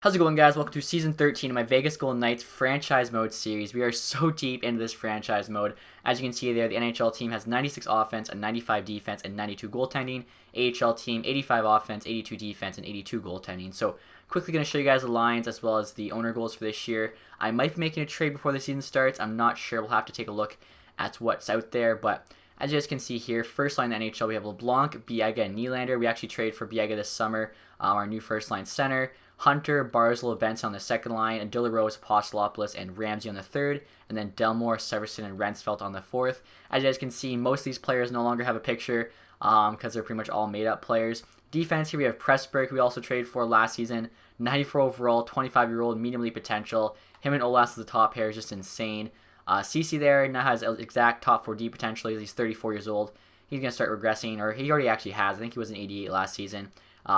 How's it going, guys? Welcome to Season 13 of my Vegas Golden Knights franchise mode series. We are so deep into this franchise mode. As you can see there, the NHL team has 96 offense, a 95 defense, and 92 goaltending. AHL team, 85 offense, 82 defense, and 82 goaltending. So, quickly going to show you guys the lines as well as the owner goals for this year. I might be making a trade before the season starts. I'm not sure. We'll have to take a look at what's out there, but as you guys can see here, first line in the NHL, we have LeBlanc, Biega, and Nylander. We actually traded for Biega this summer, our new first line center. Hunter, Barzal, Benson on the second line, and Rose, Apostolopoulos, and Ramsey on the third, and then Delmore, Severson, and Rensfeldt on the fourth. As you guys can see, most of these players no longer have a picture because they're pretty much all made-up players. Defense, here we have Pressburg, who we also traded for last season. 94 overall, 25-year-old, medium elite potential. Him and Olas as the top pair is just insane. CC there now has exact top 4D potential. He's 34 years old. He's going to start regressing, or he already actually has. I think he was an 88 last season.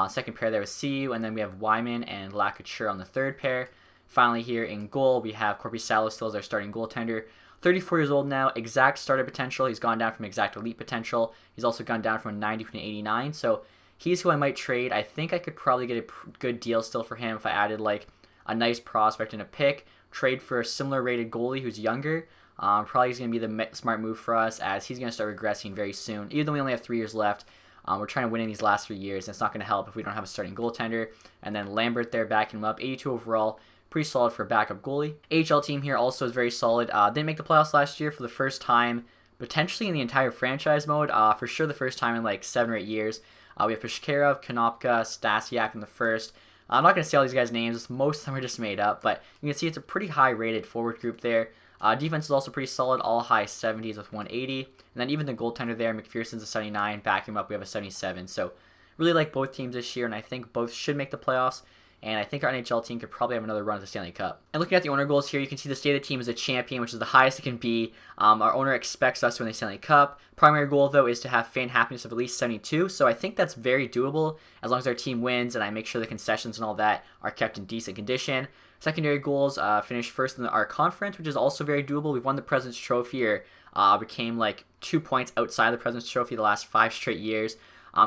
Second pair there was CU, and then we have Wyman and Lakature on the third pair. Finally here in goal, we have Korpisalo still as our starting goaltender. 34 years old now, exact starter potential. He's gone down from exact elite potential. He's also gone down from a 90 to an 89, so he's who I might trade. I think I could probably get a good deal still for him if I added like a nice prospect and a pick. Trade for a similar rated goalie who's younger. Probably is going to be the smart move for us as he's going to start regressing very soon. Even though we only have 3 years left, we're trying to win in these last 3 years, and it's not going to help if we don't have a starting goaltender. And then Lambert there backing him up, 82 overall, pretty solid for a backup goalie. AHL team here also is very solid. Didn't make the playoffs last year for the first time, potentially in the entire franchise mode. For sure the first time in like 7 or 8 years. We have Pishkarov, Konopka, Stasiak in the first. I'm not going to say all these guys' names. Most of them are just made up, but you can see it's a pretty high-rated forward group there. Defense is also pretty solid, all high 70s with 180. And then even the goaltender there, McPherson's a 79. Backing him up, we have a 77. So really like both teams this year, and I think both should make the playoffs. And I think our NHL team could probably have another run at the Stanley Cup. And looking at the owner goals here, you can see the state of the team is a champion, which is the highest it can be. Our owner expects us to win the Stanley Cup. Primary goal, though, is to have fan happiness of at least 72. So I think that's very doable as long as our team wins and I make sure the concessions and all that are kept in decent condition. Secondary goals, finish first in our conference, which is also very doable. We've won the President's Trophy, or became like 2 points outside the President's Trophy the last 5 straight years.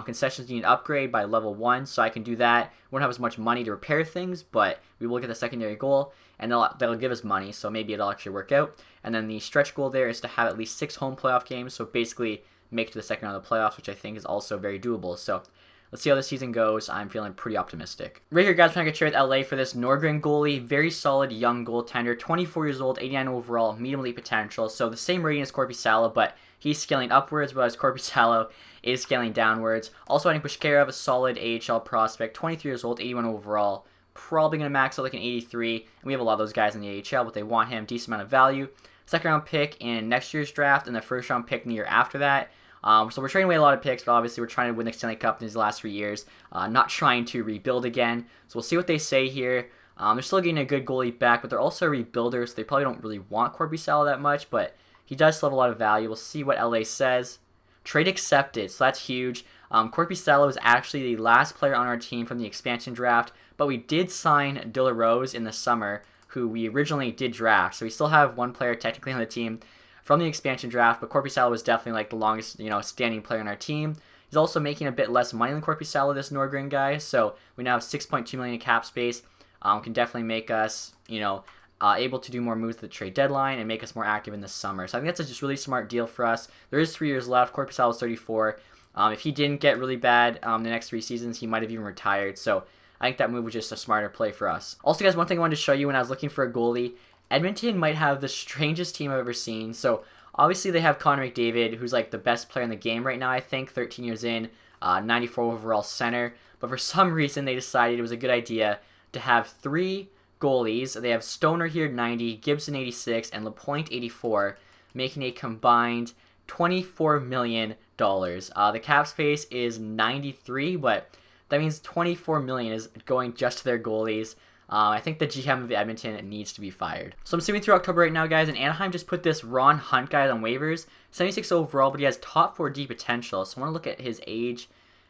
Concessions need an upgrade by level 1, so I can do that. We won't have as much money to repair things, but we will get the secondary goal, and that'll give us money, so maybe it'll actually work out. And then the stretch goal there is to have at least 6 home playoff games, so basically make it to the second round of the playoffs, which I think is also very doable. So let's see how the season goes. I'm feeling pretty optimistic. Right here, guys, I'm trying to get trade with LA for this Norgren goalie. Very solid young goaltender. 24 years old, 89 overall, medium elite potential. So the same rating as Korpisalo, but he's scaling upwards, whereas Korpisalo is scaling downwards. Also adding Pushkarov, a solid AHL prospect. 23 years old, 81 overall. Probably going to max out like an 83. And we have a lot of those guys in the AHL, but they want him. Decent amount of value. Second round pick in next year's draft, and the first round pick in the year after that. So we're trading away a lot of picks, but obviously we're trying to win the Stanley Cup in these last 3 years, not trying to rebuild again. So we'll see what they say here. They're still getting a good goalie back, but they're also a rebuilder, so they probably don't really want Korpisalo that much, but he does still have a lot of value. We'll see what LA says. Trade accepted, so that's huge. Korpisalo is actually the last player on our team from the expansion draft, but we did sign Rose in the summer, who we originally did draft, so we still have one player technically on the team from the expansion draft, but Korpisalo was definitely like the longest, standing player on our team. He's also making a bit less money than Korpisalo, this Norgren guy, so we now have 6.2 million in cap space. Can definitely make us, able to do more moves at the trade deadline and make us more active in the summer. So I think that's a just really smart deal for us. There is 3 years left. Korpisalo is 34. If he didn't get really bad the next 3 seasons, he might have even retired. So I think that move was just a smarter play for us. Also, guys, one thing I wanted to show you when I was looking for a goalie, Edmonton might have the strangest team I've ever seen. So obviously they have Connor McDavid, who's like the best player in the game right now, I think, 13 years in, 94 overall center. But for some reason they decided it was a good idea to have 3 goalies. They have Stoner here 90, Gibson 86, and Lapointe 84, making a combined $24 million. The cap space is 93, but that means $24 million is going just to their goalies. I think the GM of Edmonton needs to be fired. So I'm skimming through October right now, guys, and Anaheim just put this Ron Hunt guy on waivers. 76 overall, but he has top 4D potential. So I want to look at his age.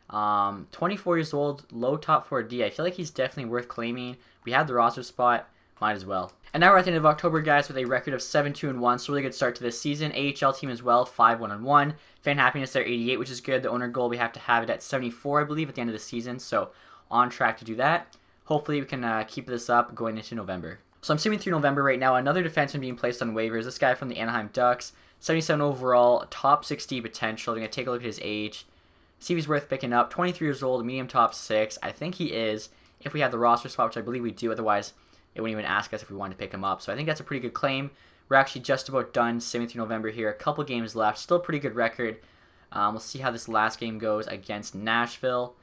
24 years old, low top 4D. I feel like he's definitely worth claiming. We have the roster spot. Might as well. And now we're at the end of October, guys, with a record of 7-2-1. So really good start to this season. AHL team as well, 5-1-1. Fan happiness there, 88, which is good. The owner goal, we have to have it at 74, I believe, at the end of the season. So on track to do that. hopefully we can keep this up going into November. So I'm skimming through November right now. Another defenseman being placed on waivers. This guy from the Anaheim Ducks, 77 overall, top 60 potential. I'm going to take a look at his age, see if he's worth picking up. 23 years old, medium top 6. I think he is, if we have the roster spot, which I believe we do. Otherwise, it wouldn't even ask us if we wanted to pick him up. So I think that's a pretty good claim. We're actually just about done skimming through November here. A couple games left. Still a pretty good record. We'll see how this last game goes against Nashville.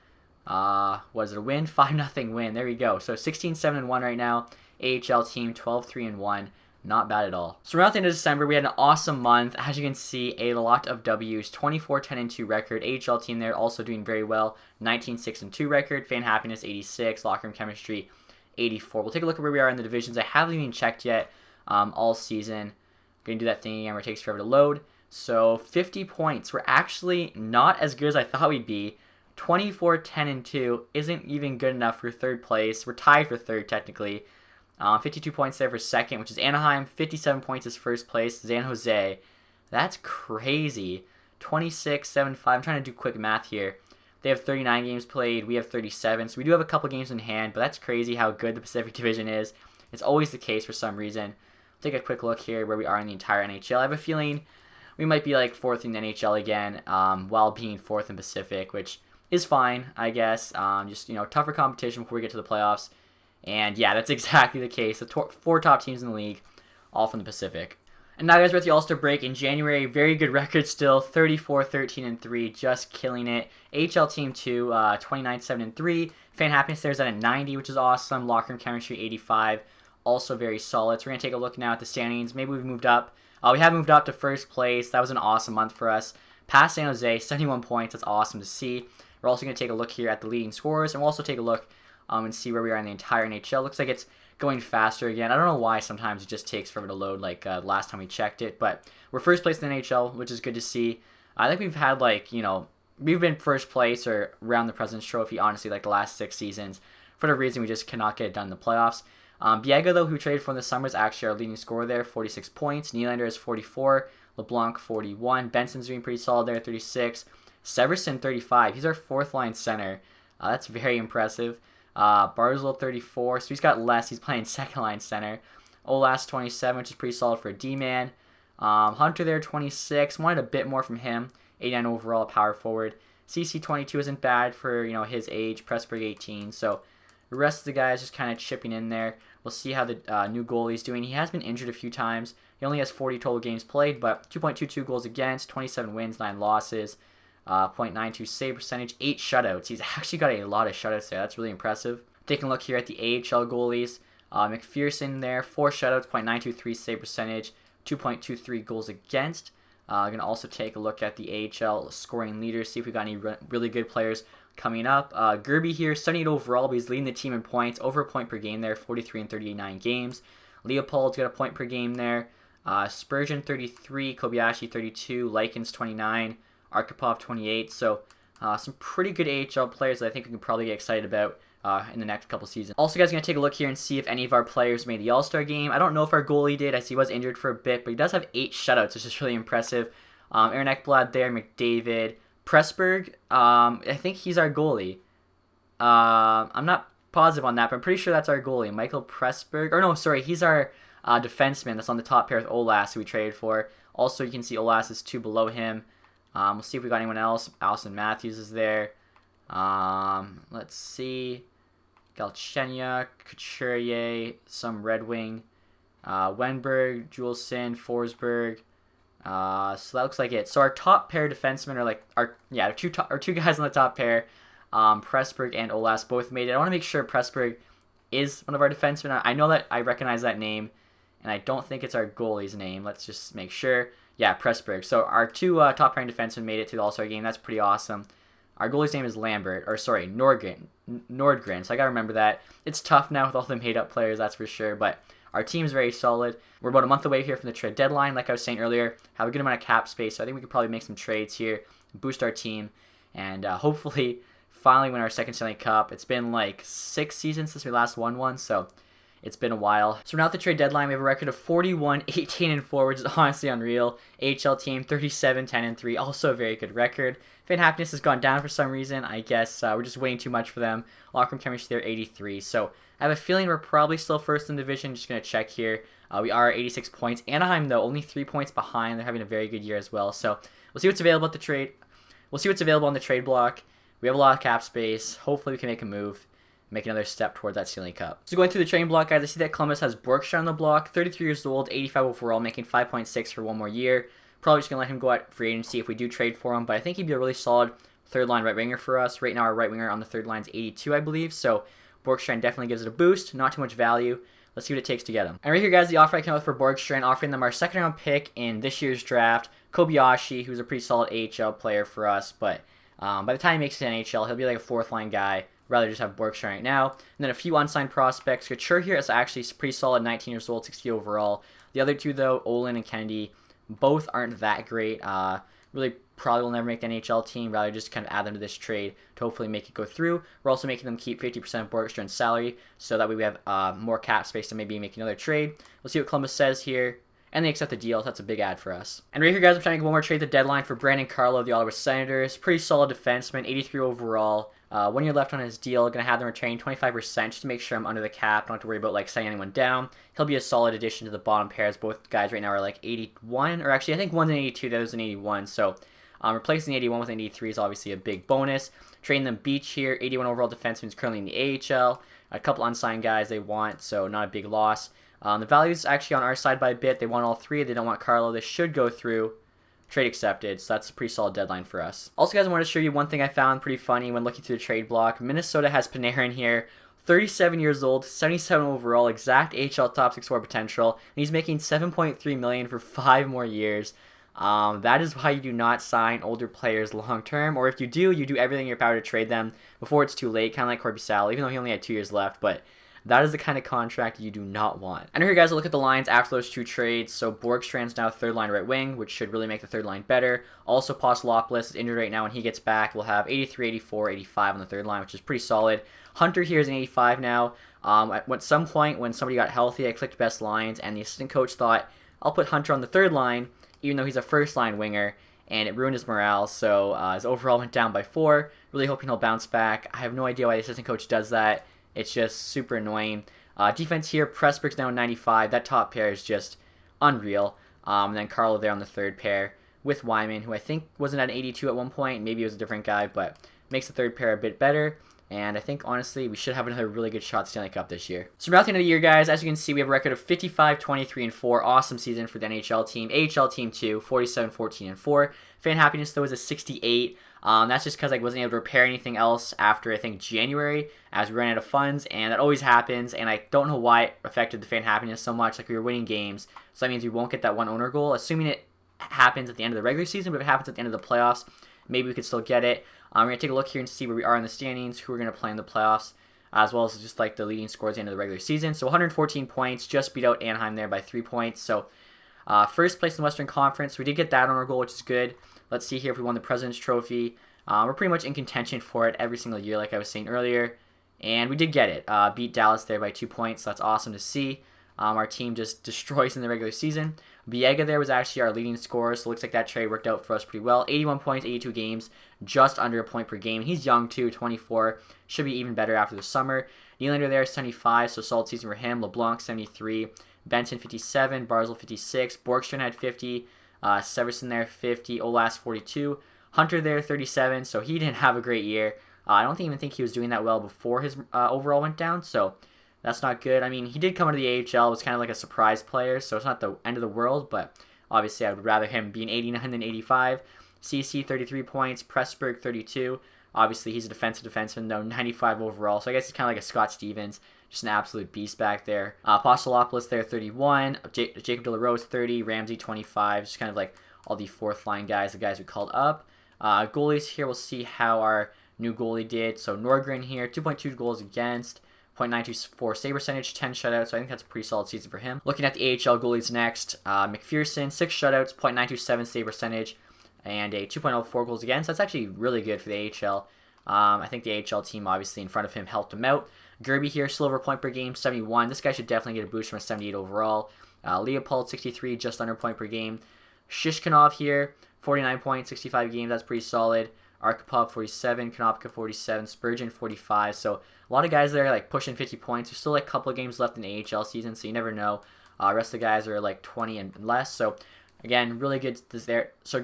Was it a win? 5-0 win. There we go. So 16-7-1 right now. AHL team 12-3-1. Not bad at all. So around the end of December, we had an awesome month. As you can see, a lot of W's. 24-10-2 record. AHL team there also doing very well. 19-6-2 record. Fan happiness 86. Locker room chemistry 84. We'll take a look at where we are in the divisions. I haven't even checked yet all season. Going to do that thing again where it takes forever to load. So 50 points. We're actually not as good as I thought we'd be. 24-10-2 isn't even good enough for third place. We're tied for third technically. 52 points there for second, which is Anaheim. 57 points is first place. San Jose. That's crazy. 26-7-5. I'm trying to do quick math here. They have 39 games played. We have 37. So we do have a couple games in hand, but that's crazy how good the Pacific Division is. It's always the case for some reason. Take a quick look here where we are in the entire NHL. I have a feeling we might be like fourth in the NHL again, while being fourth in Pacific, which is fine, I guess. Just, tougher competition before we get to the playoffs. And yeah, that's exactly the case. The 4 top teams in the league, all from the Pacific. And now, guys, we're at the All-Star break in January. Very good record still, 34-13-3, just killing it. AHL team 2, 29-7-3. Fan happiness there is at a 90, which is awesome. Locker room chemistry 85, also very solid. So we're gonna take a look now at the standings. Maybe we've moved up. We have moved up to first place. That was an awesome month for us. Past San Jose, 71 points. That's awesome to see. We're also going to take a look here at the leading scorers, and we'll also take a look and see where we are in the entire NHL. Looks like it's going faster again. I don't know why sometimes it just takes forever to load like last time we checked it, but we're first place in the NHL, which is good to see. I think we've had we've been first place or around the President's Trophy, honestly, like the last 6 seasons. For the reason we just cannot get it done in the playoffs. Biega, though, who traded for in the summer, is actually our leading scorer there, 46 points. Nylander is 44. LeBlanc, 41. Benson's doing pretty solid there, 36. Severson, 35. He's our 4th line center. That's very impressive. Barzal, 34. So he's got less. He's playing 2nd line center. Olas, 27, which is pretty solid for a D-man. Hunter there, 26. Wanted a bit more from him. 89 overall, power forward. CC, 22 isn't bad for his age. Pressburg, 18. So the rest of the guys just kind of chipping in there. We'll see how the new goalie's doing. He has been injured a few times. He only has 40 total games played, but 2.22 goals against, 27 wins, 9 losses, .92 save percentage, 8 shutouts. He's actually got a lot of shutouts there. That's really impressive. Taking a look here at the AHL goalies. McPherson there, 4 shutouts, .923 save percentage, 2.23 goals against. Going to also take a look at the AHL scoring leaders, see if we got any really good players coming up. Gerby here, 78 overall, but he's leading the team in points, over a point per game there, 43 and 39 games. Leopold's got a point per game there. Spurgeon, 33, Kobayashi, 32, Likens, 29, Arkhipov, 28. So some pretty good AHL players that I think we can probably get excited about in the next couple seasons. Also, guys, going to take a look here and see if any of our players made the All-Star game. I don't know if our goalie did, as he was injured for a bit, but he does have 8 shutouts, which is really impressive. Aaron Ekblad there, McDavid. Pressburg, I think he's our goalie. I'm not positive on that, but I'm pretty sure that's our goalie. Michael Pressburg. Or no, sorry, he's our defenseman that's on the top pair with Olas, who we traded for. Also, you can see Olas is 2 below him. We'll see if we got anyone else. Allison Matthews is there. Let's see. Galchenyuk, Couturier, some Red Wing. Wenberg, Juleson, Forsberg. So that looks like it. So our top pair defensemen are our two guys on the top pair. Pressburg and Olas both made it. I want to make sure Pressburg is one of our defensemen. I know that I recognize that name, and I don't think it's our goalie's name. Let's just make sure. Yeah, Pressburg. So our 2 top pairing defensemen made it to the All-Star game. That's pretty awesome. Our goalie's name is Nordgren. So I gotta remember that. It's tough now with all the made-up players, that's for sure. But our team's very solid. We're about a month away here from the trade deadline. Like I was saying earlier, have a good amount of cap space. So I think we could probably make some trades here, boost our team, and hopefully finally win our second Stanley Cup. It's been like 6 seasons since we last won one, so It's been a while. So now at the trade deadline, we have a record of 41-18-4, which is honestly unreal. AHL team 37-10-3, also a very good record. Fan happiness has gone down for some reason. I guess we're just waiting too much for them. Locker room chemistry, they're 83. So I have a feeling we're probably still first in the division. Just going to check here. We are at 86 points. Anaheim, though, only 3 points behind. They're having a very good year as well. So we'll see what's available at the trade. We'll see what's available on the trade block. We have a lot of cap space. Hopefully we can make a move, make another step towards that Stanley Cup. So going through the trading block, guys, I see that Columbus has Borkstrand on the block, 33 years old, 85 overall, making 5.6 for one more year. Probably just going to let him go out free agency if we do trade for him, but I think he'd be a really solid third-line right winger for us. Right now our right winger on the third line is 82, I believe, so Borkstrand definitely gives it a boost. Not too much value. Let's see what it takes to get him. And right here, guys, the offer I came out for Borkstrand, offering them our second-round pick in this year's draft, Kobayashi, who's a pretty solid AHL player for us, but by the time he makes it to NHL, he'll be like a fourth-line guy. Rather just have Borkstrand right now. And then a few unsigned prospects. Couture here is actually pretty solid, 19 years old, 60 overall. The other two, though, Olin and Kennedy, both aren't that great. Really probably will never make the NHL team. Rather just kind of add them to this trade to hopefully make it go through. We're also making them keep 50% of Borkstrand's salary, so that way we have more cap space to maybe make another trade. We'll see what Columbus says here. And they accept the deal, so that's a big ad for us. And right here, guys, I'm trying to get one more trade at the deadline for Brandon Carlo of the Ottawa Senators. Pretty solid defenseman, 83 overall. 1 year left on his deal. Going to have them retain 25% just to make sure I'm under the cap. Don't have to worry about like setting anyone down. He'll be a solid addition to the bottom pairs. Both guys right now are like 81, or actually I think one's an 82, the other's an 81. So replacing the 81 with an 83 is obviously a big bonus. Trading them Beach here, 81 overall defenseman is currently in the AHL. A couple unsigned guys they want, so not a big loss. The value is actually on our side by a bit. They want all three. They don't want Carlo. This should go through. Trade accepted, so that's a pretty solid deadline for us. Also, guys, I want to show you one thing I found pretty funny when looking through the trade block. Minnesota has Panarin here, 37 years old, 77 overall, exact AHL top 6 potential, and he's making $7.3 million for 5 more years. That is why you do not sign older players long term, or if you do everything in your power to trade them before it's too late, kind of like Corby Sal, even though he only had 2 years left, but that is the kind of contract you do not want. And here, guys, we'll look at the lines after those 2 trades. So Borkstrand's now third line right wing, which should really make the third line better. Also, Postolopoulos is injured right now. When he gets back, we'll have 83, 84, 85 on the third line, which is pretty solid. Hunter here is an 85 now. At some point when somebody got healthy, I clicked best lines, and the assistant coach thought, I'll put Hunter on the third line, even though he's a first line winger, and it ruined his morale. So his overall went down by 4. Really hoping he'll bounce back. I have no idea why the assistant coach does that. It's just super annoying. Defense here, Pressburg's now 95. That top pair is just unreal. And then Carlo there on the third pair with Wyman, who I think wasn't at an 82 at one point. Maybe it was a different guy, but makes the third pair a bit better. And I think, honestly, we should have another really good shot at Stanley Cup this year. So, around the end of the year, guys, as you can see, we have a record of 55, 23, and 4. Awesome season for the NHL team. AHL team, too, 47, 14, and 4. Fan happiness, though, is a 68. That's just because I wasn't able to repair anything else after, I think, January, as we ran out of funds, and that always happens, and I don't know why it affected the fan happiness so much. Like, we were winning games, so that means we won't get that one owner goal, assuming it happens at the end of the regular season, but if it happens at the end of the playoffs, maybe we could still get it. We're going to take a look here and see where we are in the standings, who we're going to play in the playoffs, as well as just like the leading scores at the end of the regular season. So 114 points, just beat out Anaheim there by 3 points. So first place in the Western Conference. We did get that on our goal, which is good. Let's see here if we won the President's Trophy. We're pretty much in contention for it every single year, like I was saying earlier. And we did get it. Beat Dallas there by 2 points. So that's awesome to see. Our team just destroys in the regular season. Biega there was actually our leading scorer, so it looks like that trade worked out for us pretty well. 81 points, 82 games, just under a point per game. He's young too, 24. Should be even better after the summer. Nylander there, 75, so solid season for him. LeBlanc, 73. Benson, 57. Barzal, 56. Borkstrand had 50. Severson there, 50. Olas, 42. Hunter there, 37, so he didn't have a great year. I don't even think he was doing that well before his overall went down, so that's not good. I mean, he did come into the AHL, was kind of like a surprise player, so it's not the end of the world, but obviously I would rather him be an 89 than 85. CC, 33 points. Pressburg, 32. Obviously, he's a defensive defenseman, though, 95 overall, so I guess he's kind of like a Scott Stevens, just an absolute beast back there. Postolopoulos there, 31. Jacob De La Rose, 30. Ramsey, 25. Just kind of like all the fourth-line guys, the guys we called up. Goalies here, we'll see how our new goalie did. So Norgren here, 2.2 goals against. .924 save percentage, 10 shutouts, so I think that's a pretty solid season for him. Looking at the AHL goalies next, McPherson, 6 shutouts, .927 save percentage, and a 2.04 goals against. That's actually really good for the AHL. I think the AHL team, obviously, in front of him helped him out. Gerby here, silver point per game, 71. This guy should definitely get a boost from a 78 overall. Leopold, 63, just under point per game. Shishkinov here, 49 points, 65 games. That's pretty solid. Arkhipov, 47. Konopka, 47. Spurgeon, 45. So a lot of guys there like pushing 50 points. There's still like a couple of games left in the AHL season, so you never know. Rest of the guys are like 20 and less. So again, really good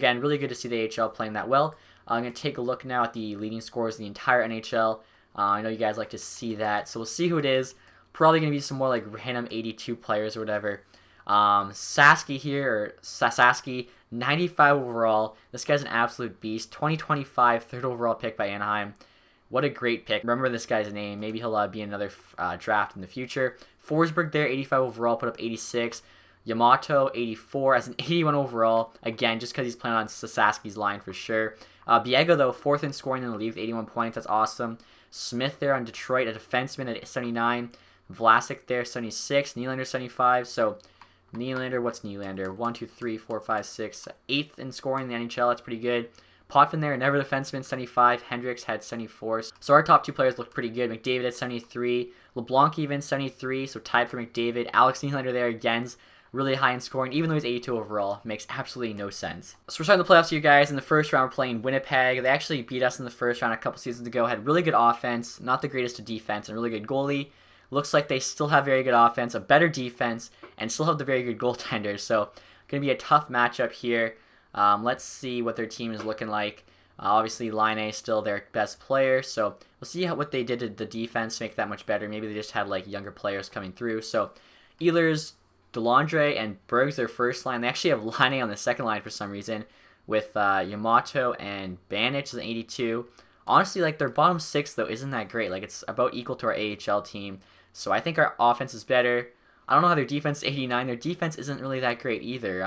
really good to see the AHL playing that well. I'm going to take a look now at the leading scorers in the entire NHL. I know you guys like to see that, so we'll see who it is. Probably going to be some more like random 82 players or whatever. Sasky here, or Sasaski, 95 overall. This guy's an absolute beast. 2025 third overall pick by Anaheim. What a great pick. Remember this guy's name. Maybe he'll be in another draft in the future. Forsberg there, 85 overall, put up 86. Yamato, 84 as an 81 overall. Again, just because he's playing on Sasaski's line for sure. Biega, though, 4th in scoring in the league with 81 points. That's awesome. Smith there on Detroit, a defenseman at 79. Vlasic there, 76. Nylander, 75. So Nylander, what's Nylander? 1, 2, 3, 4, 5, 6. 8th in scoring in the NHL. That's pretty good. Potvin there, never defenseman, 75. Hendricks had 74. So our top two players look pretty good. McDavid at 73. LeBlanc even 73, so tied for McDavid. Alex Nylander there again, really high in scoring, even though he's 82 overall. Makes absolutely no sense. So we're starting the playoffs here, guys. In the first round, we're playing Winnipeg. They actually beat us in the first round a couple seasons ago. Had really good offense, not the greatest of defense, and really good goalie. Looks like they still have very good offense, a better defense, and still have the very good goaltenders. So going to be a tough matchup here. Let's see what their team is looking like. Obviously, Line A is still their best player, so we'll see what they did to the defense to make that much better. Maybe they just had like younger players coming through. So Ehlers, Delandre, and Berg's their first line. They actually have Line A on the second line for some reason, with Yamato and Banich as an 82. Honestly, like their bottom six though isn't that great. Like it's about equal to our AHL team. So I think our offense is better. I don't know how their defense is 89. Their defense isn't really that great either.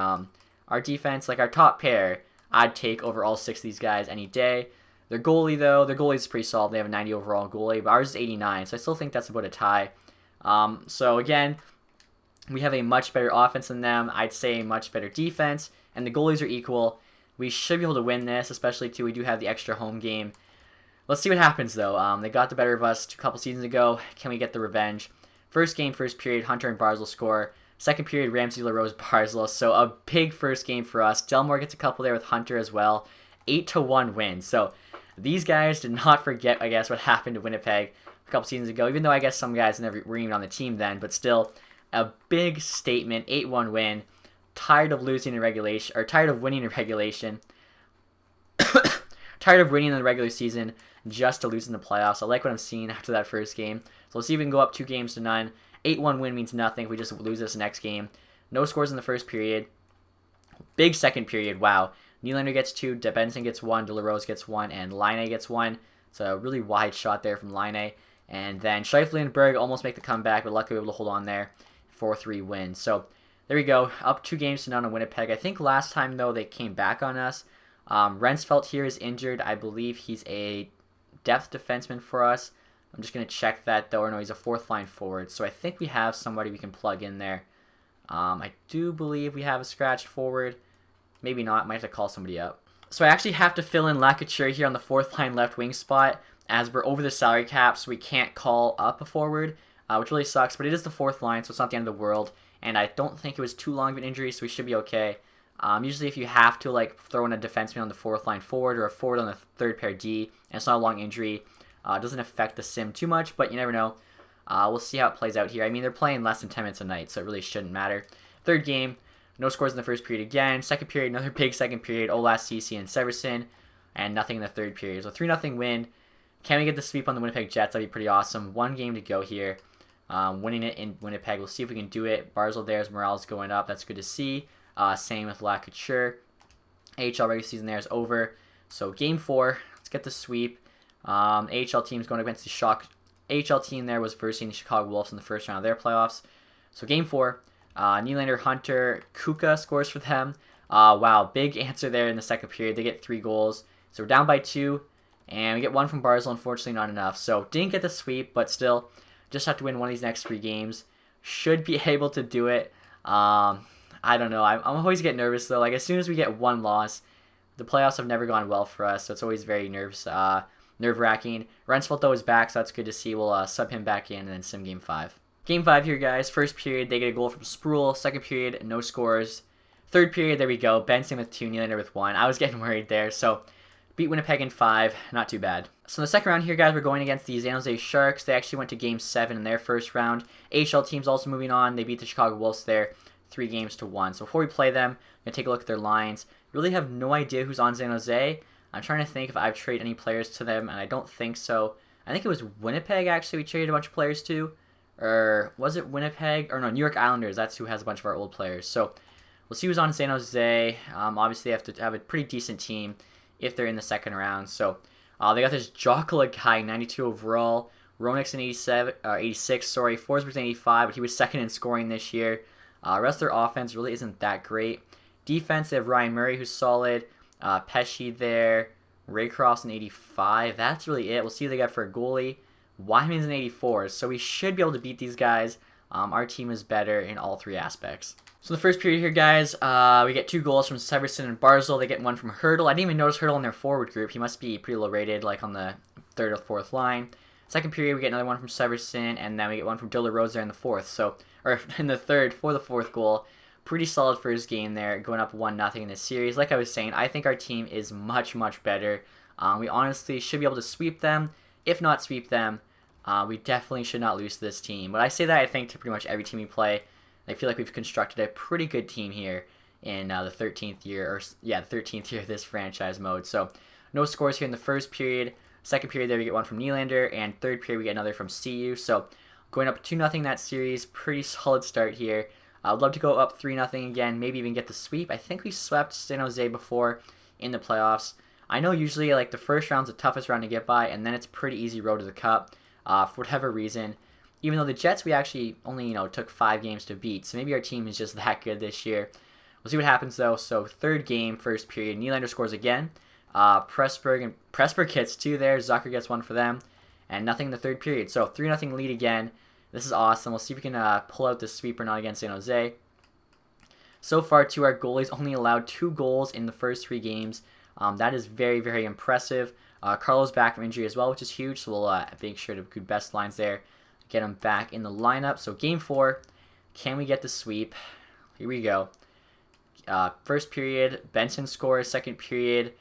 Our defense, like our top pair, I'd take over all 6 of these guys any day. Their goalie, though, their goalie is pretty solid. They have a 90 overall goalie, but ours is 89, so I still think that's about a tie. So again, we have a much better offense than them. I'd say a much better defense, and the goalies are equal. We should be able to win this, especially too. We do have the extra home game. Let's see what happens though. They got the better of us a couple seasons ago. Can we get the revenge? First game, first period, Hunter and Barzal score. Second period, Ramsey, LaRose, Barzal. So a big first game for us. Delmore gets a couple there with Hunter as well. 8-1 win. So these guys did not forget, I guess, what happened to Winnipeg a couple seasons ago. Even though I guess some guys never were even on the team then, but still a big statement. 8-1 win. Tired of losing in regulation, or tired of winning in regulation. Tired of winning in the regular season just to lose in the playoffs. I like what I'm seeing after that first game. So let's see if we can go up 2-0. 8-1 win means nothing if we just lose this next game. No scores in the first period. Big second period. Wow. Nylander gets 2, Benson gets 1, DeLaRose gets 1, and Line A gets 1. It's a really wide shot there from Line A. And then Scheifele and Berg almost make the comeback, but luckily able to hold on there. 4-3 win. So there we go. Up 2-0 on Winnipeg. I think last time, though, they came back on us. Rensfeldt here is injured. I believe he's a depth defenseman for us. I'm just going to check that, though. Or no, he's a 4th line forward. So I think we have somebody we can plug in there. I do believe we have a scratch forward. Maybe not. Might have to call somebody up. So I actually have to fill in Lacouture here on the 4th line left wing spot, as we're over the salary cap, so we can't call up a forward, which really sucks. But it is the 4th line, so it's not the end of the world. And I don't think it was too long of an injury, so we should be okay. Usually if you have to like throw in a defenseman on the 4th line forward or a forward on the 3rd pair D, and it's not a long injury, it doesn't affect the sim too much, but you never know. We'll see how it plays out here. I mean, they're playing less than 10 minutes a night, so it really shouldn't matter. Third game, no scores in the first period again. Second period, another big second period. Olas, Ceci, and Severson, and nothing in the third period. So 3-0 win. Can we get the sweep on the Winnipeg Jets? That'd be pretty awesome. 1 game to go here. Winning it in Winnipeg. We'll see if we can do it. Barzal there's morale's going up. That's good to see. Same with Lacouture. AHL regular season there is over. So game 4. Let's get the sweep. AHL team's going against the Shock. AHL team there was versing the Chicago Wolves in the first round of their playoffs. So game 4. Nylander, Hunter, Kuka scores for them. Wow, big answer there in the second period. They get 3 goals. So we're down by 2. And we get 1 from Barzal, unfortunately not enough. So didn't get the sweep, but still just have to win one of these next 3 games. Should be able to do it. I don't know. I'm always get nervous though. Like as soon as we get 1 loss, the playoffs have never gone well for us. So it's always very nervous. nerve-wracking. Rensfeldt, though, is back, so that's good to see. We'll sub him back in and then sim game 5. Game 5 here, guys. First period, they get a goal from Sproul. Second period, no scores. Third period, there we go. Benson with 2, Nylander with 1. I was getting worried there, so beat Winnipeg in 5. Not too bad. So in the second round here, guys, we're going against the San Jose Sharks. They actually went to Game 7 in their first round. AHL team's also moving on. They beat the Chicago Wolves there 3-1. So before we play them, I'm going to take a look at their lines. Really have no idea who's on San Jose. I'm trying to think if I've traded any players to them, and I don't think so. I think it was Winnipeg, actually, we traded a bunch of players to. Or was it Winnipeg? Or no, New York Islanders. That's who has a bunch of our old players. So we'll see who's on San Jose. Obviously, they have to have a pretty decent team if they're in the second round. So they got this Jokala guy, 92 overall. Ronix in 86, Forsberg's in 85, but he was second in scoring this year. Rest of their offense really isn't that great. Defense, they have Ryan Murray, who's solid. Pesci there. Raycroft's in 85. That's really it. We'll see what they got for a goalie. Wyman's in 84, so we should be able to beat these guys. Our team is better in all 3 aspects. So in the first period here, guys, we get 2 goals from Severson and Barzal. They get 1 from Hurdle. I didn't even notice Hurdle in their forward group. He must be pretty low rated, like on the 3rd or 4th line. Second period, we get another 1 from Severson, and then we get 1 from De La Rose there in the 4th. So, or in the 3rd for the 4th goal. Pretty solid first game there, going up 1-0 in this series. Like I was saying, I think our team is much, much better. We honestly should be able to sweep them. If not sweep them, we definitely should not lose to this team. But I say that, I think, to pretty much every team we play. I feel like we've constructed a pretty good team here in the 13th year, the 13th year of this franchise mode. So no scores here in the first period. Second period there we get 1 from Nylander, and third period we get another from CU. So going up 2-0 that series, pretty solid start here. I would love to go up 3-0 again, maybe even get the sweep. I think we swept San Jose before in the playoffs. I know usually like the first round's the toughest round to get by, and then it's pretty easy road to the cup for whatever reason. Even though the Jets we actually only took 5 games to beat, so maybe our team is just that good this year. We'll see what happens though. So third game, first period, Nylander scores again. Pressburg gets 2 there. Zucker gets 1 for them, and nothing in the third period. So 3-0 lead again. This is awesome. We'll see if we can pull out the sweep or not against San Jose. So far, too, our goalies only allowed 2 goals in the first 3 games. That is very, very impressive. Carlo's back from injury as well, which is huge, so we'll make sure to do best lines there. Get him back in the lineup. So game 4, can we get the sweep? Here we go. First period, Benson scores. Second period,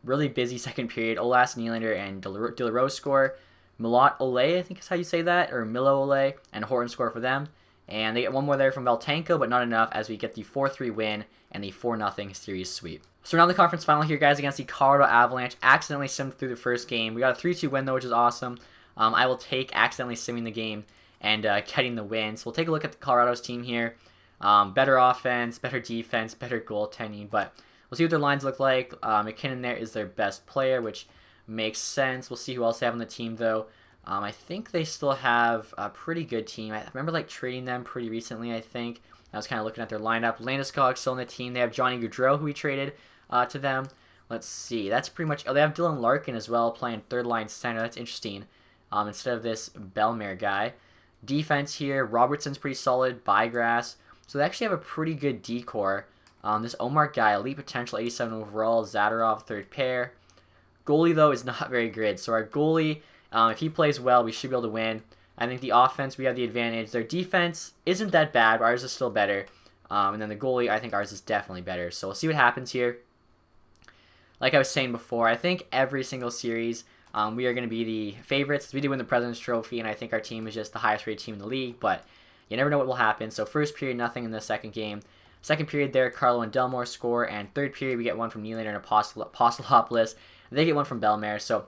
really busy second period. Olas, Nylander, and De La Rose score. Milot Ole, I think is how you say that, or Milo Ole, and Horton score for them. And they get 1 more there from Veltanko, but not enough as we get the 4-3 win and the 4-0 series sweep. So we're now in the conference final here, guys, against the Colorado Avalanche. Accidentally simmed through the first game. We got a 3-2 win, though, which is awesome. I will take accidentally simming the game and getting the win. So we'll take a look at the Colorado's team here. Better offense, better defense, better goaltending, but we'll see what their lines look like. McKinnon there is their best player, which makes sense. We'll see who else they have on the team, though. I think they still have a pretty good team. I remember trading them pretty recently, I think. I was kind of looking at their lineup. Landeskog's still on the team. They have Johnny Gaudreau, who we traded to them. Let's see. That's pretty much... Oh, they have Dylan Larkin as well, playing third-line center. That's interesting. Instead of this Bellemare guy. Defense here. Robertson's pretty solid. Bygrass. So they actually have a pretty good D-core. This Omar guy, elite potential, 87 overall. Zadorov, third pair. Goalie, though, is not very good. So our goalie, if he plays well, we should be able to win. I think the offense, we have the advantage. Their defense isn't that bad, but ours is still better. And then the goalie, I think ours is definitely better. So we'll see what happens here. Like I was saying before, I think every single series we are going to be the favorites. We did win the President's Trophy, and I think our team is just the highest rated team in the league, but you never know what will happen. So first period, nothing in the second game. Second period there, Carlo and Delmore score, and third period we get 1 from Nylander and Apostolopoulos. They get 1 from Bellemare, so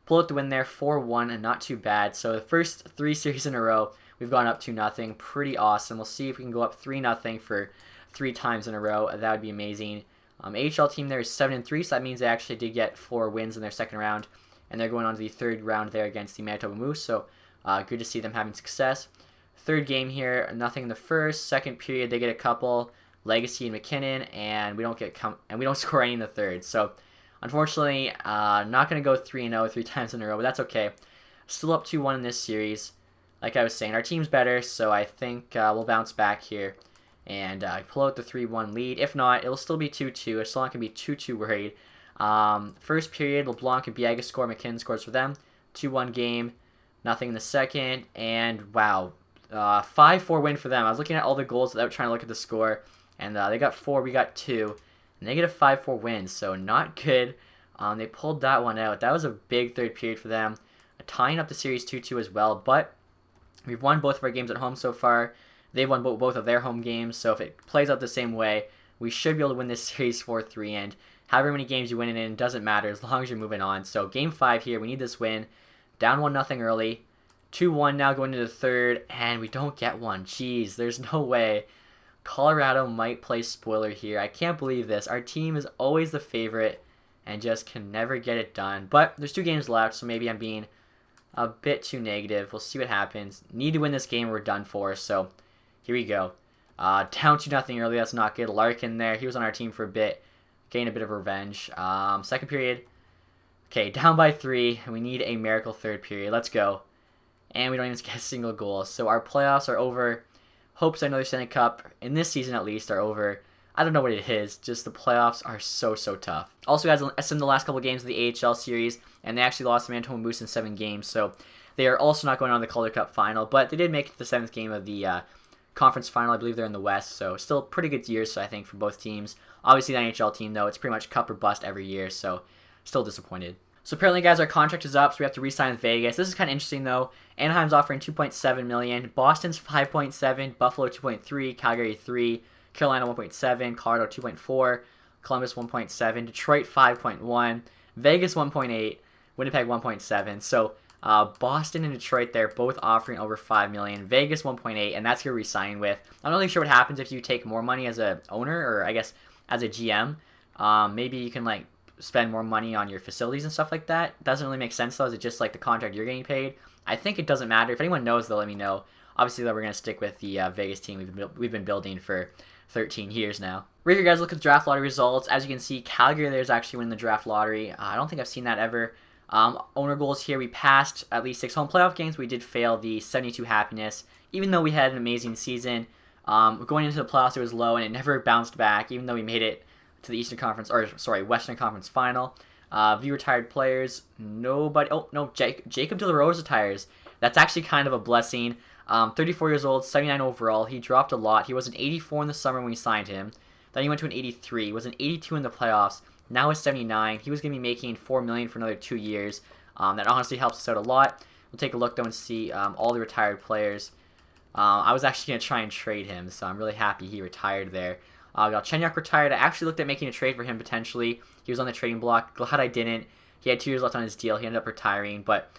pull out the win there, 4-1, and not too bad. So the first 3 series in a row, we've gone up 2-0. Pretty awesome. We'll see if we can go up 3-0 for 3 times in a row. That would be amazing. AHL team there is 7-3, so that means they actually did get 4 wins in their second round, and they're going on to the third round there against the Manitoba Moose, so good to see them having success. Third game here, nothing in the first. Second period, they get a couple, Legacy and McKinnon, and we don't score any in the third. So unfortunately, not going to go 3-0 3 times in a row, but that's okay. Still up 2-1 in this series. Like I was saying, our team's better, so I think we'll bounce back here and pull out the 3-1 lead. If not, it'll still be 2-2. I'm still not going to be too worried. First period, LeBlanc and Biega score. McKinnon scores for them. 2-1 game. Nothing in the second. And wow, 5-4 win for them. I was looking at all the goals without trying to look at the score. And they got 4, we got 2. Negative 5-4 wins, so not good. They pulled that one out. That was a big third period for them. Tying up the series 2-2 as well. But we've won both of our games at home so far. They've won both of their home games. So if it plays out the same way, we should be able to win this series 4-3. And however many games you win it in doesn't matter as long as you're moving on. So game 5 here, we need this win. Down 1-0 early. 2-1 now going into the third. And we don't get one. Jeez, there's no way. Colorado might play spoiler here. I can't believe this. Our team is always the favorite and just can never get it done. But there's 2 games left, so maybe I'm being a bit too negative. We'll see what happens. Need to win this game or we're done for. So here we go. Down 2-0 early. That's not good. Larkin there. He was on our team for a bit. Getting a bit of revenge. Second period. Okay, down by 3. We need a miracle third period. Let's go. And we don't even get a single goal. So our playoffs are over. Hopes another Stanley Cup, in this season at least, are over. I don't know what it is. Just the playoffs are so tough. Also, guys, I seen the last couple games of the AHL series, and they actually lost to Manitoba Moose in 7 games. So they are also not going on the Calder Cup final, but they did make it to the 7th game of the conference final. I believe they're in the West, so still pretty good years, so I think, for both teams. Obviously, the NHL team, though, it's pretty much cup or bust every year, so still disappointed. So apparently, guys, our contract is up, so we have to re-sign with Vegas. This is kind of interesting, though. Anaheim's offering $2.7 million, Boston's $5.7, Buffalo $2.3, Calgary $3, Carolina $1.7, Colorado $2.4, Columbus $1.7, Detroit $5.1, Vegas $1.8, Winnipeg $1.7. So Boston and Detroit, they're both offering over $5 million, Vegas $1.8, and that's who we're re-signing with. I'm not really sure what happens if you take more money as a owner, or I guess as a GM. Maybe you can spend more money on your facilities and stuff like that. Doesn't really make sense though. Is it just like the contract you're getting paid? I think it doesn't matter. If anyone knows, they'll let me know. Obviously, though, we're going to stick with the Vegas team we've been building for 13 years now. Right here, guys, look at the draft lottery results. As you can see, Calgary there's actually winning the draft lottery. I don't think I've seen that ever. Owner goals here, we passed at least 6 home playoff games. We did fail the 72 happiness, even though we had an amazing season. Going into the playoffs, it was low, and it never bounced back, even though we made it to the Western Conference final. View retired players, nobody. Oh no, Jacob De La Rose retires. That's actually kind of a blessing. 34 years old, 79 overall. He dropped a lot. He was an 84 in the summer when we signed him. Then he went to an 83. He was an 82 in the playoffs. Now he's 79. He was going to be making $4 million for another 2 years. That honestly helps us out a lot. We'll take a look though and see all the retired players. I was actually going to try and trade him, so I'm really happy he retired there. Galchenyuk retired. I actually looked at making a trade for him potentially. He was on the trading block. Glad I didn't. He had 2 years left on his deal. He ended up retiring, but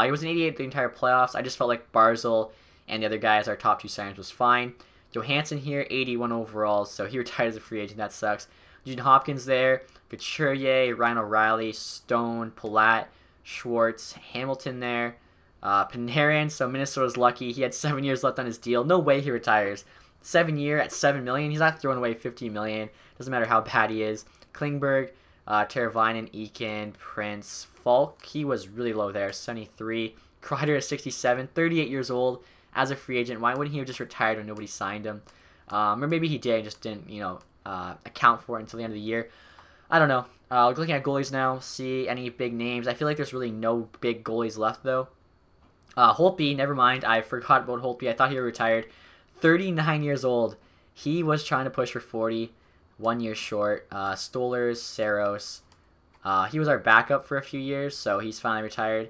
he was an 88 the entire playoffs. I just felt like Barzal and the other guys, our top 2 signings, was fine. Johansson here, 81 overall, so he retired as a free agent. That sucks. Gene Hopkins there, Couturier, Ryan O'Reilly, Stone, Palat, Schwartz, Hamilton there, Panarin. So Minnesota's lucky. He had 7 years left on his deal. No way he retires. 7 year at $7 million. He's not throwing away $50 million. Doesn't matter how bad he is. Klingberg, Teravainen, Eakin, Prince, Falk. He was really low there. 73. Kreider at 67. 38 years old as a free agent. Why wouldn't he have just retired when nobody signed him? Or maybe he did and just didn't, account for it until the end of the year. I don't know. Looking at goalies now. See any big names. I feel like there's really no big goalies left though. Holtby, never mind. I forgot about Holtby. I thought he retired. 39 years old. He was trying to push for 40. 1 year short. Stolers, Saros. He was our backup for a few years, so he's finally retired.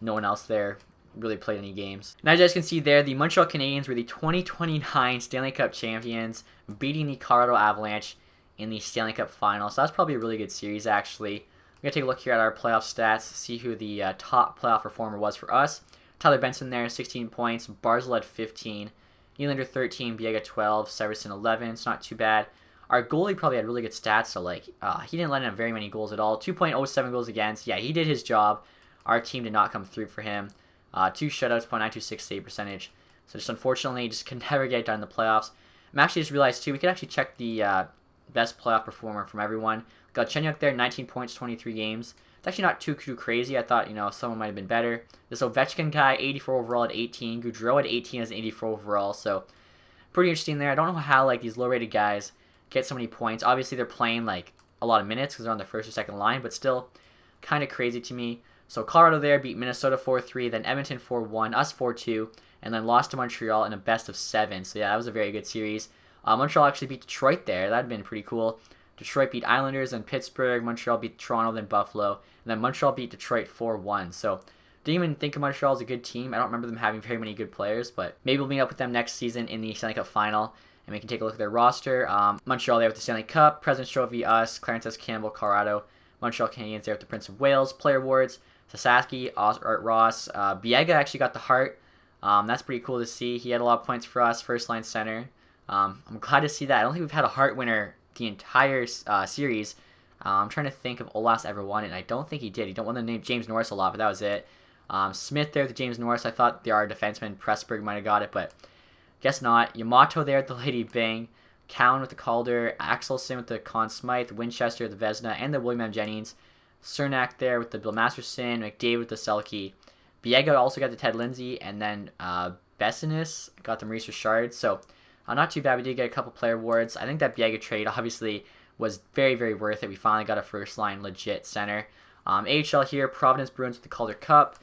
No one else there really played any games. Now, as you guys can see there, the Montreal Canadiens were the 2029 Stanley Cup champions, beating the Colorado Avalanche in the Stanley Cup final. So that's probably a really good series, actually. We're going to take a look here at our playoff stats, see who the top playoff performer was for us. Tyler Benson there, 16 points. Barzal had 15. Nylander 13, Biega 12, Severson 11. It's not too bad. Our goalie probably had really good stats, so he didn't let in very many goals at all. 2.07 goals against. Yeah, he did his job. Our team did not come through for him. 2 shutouts, .926 save percentage. So just unfortunately, just could never get it done in the playoffs. I'm actually just realized too, we could actually check the best playoff performer from everyone. Got Galchenyuk there, 19 points, 23 games. It's actually not too crazy. I thought, someone might have been better. This Ovechkin guy, 84 overall at 18. Gaudreau at 18 as an 84 overall. So pretty interesting there. I don't know how these low-rated guys get so many points. Obviously, they're playing a lot of minutes because they're on the first or second line, but still kind of crazy to me. So Colorado there beat Minnesota 4-3, then Edmonton 4-1, us 4-2, and then lost to Montreal in a best of 7. So yeah, that was a very good series. Montreal actually beat Detroit there. That'd been pretty cool. Detroit beat Islanders, then Pittsburgh. Montreal beat Toronto, then Buffalo, and then Montreal beat Detroit 4-1. So didn't even think of Montreal as a good team. I don't remember them having very many good players, but maybe we'll meet up with them next season in the Stanley Cup Final, and we can take a look at their roster. Montreal there with the Stanley Cup, President's Trophy, us, Clarence S. Campbell, Colorado. Montreal Canadiens there with the Prince of Wales, Player Awards, Sasaki, Art Ross. Biega actually got the Hart. That's pretty cool to see. He had a lot of points for us, first line center. I'm glad to see that. I don't think we've had a Hart winner the entire series. I'm trying to think if Olaus ever won it, and I don't think he did. He don't want the name James Norris a lot, but that was it. Smith there with James Norris. I thought our defenseman Pressburg might have got it, but guess not. Yamato there with the Lady Byng. Cowan with the Calder. Axelson with the Conn Smythe. Winchester with the Vezina and the William M. Jennings. Cernak there with the Bill Masterson. McDavid with the Selke. Biega also got the Ted Lindsay, and then Bessinis got the Maurice Richard. So not too bad. We did get a couple player awards. I think that Biega trade obviously was very, very worth it. We finally got a first-line legit center. AHL here, Providence Bruins with the Calder Cup.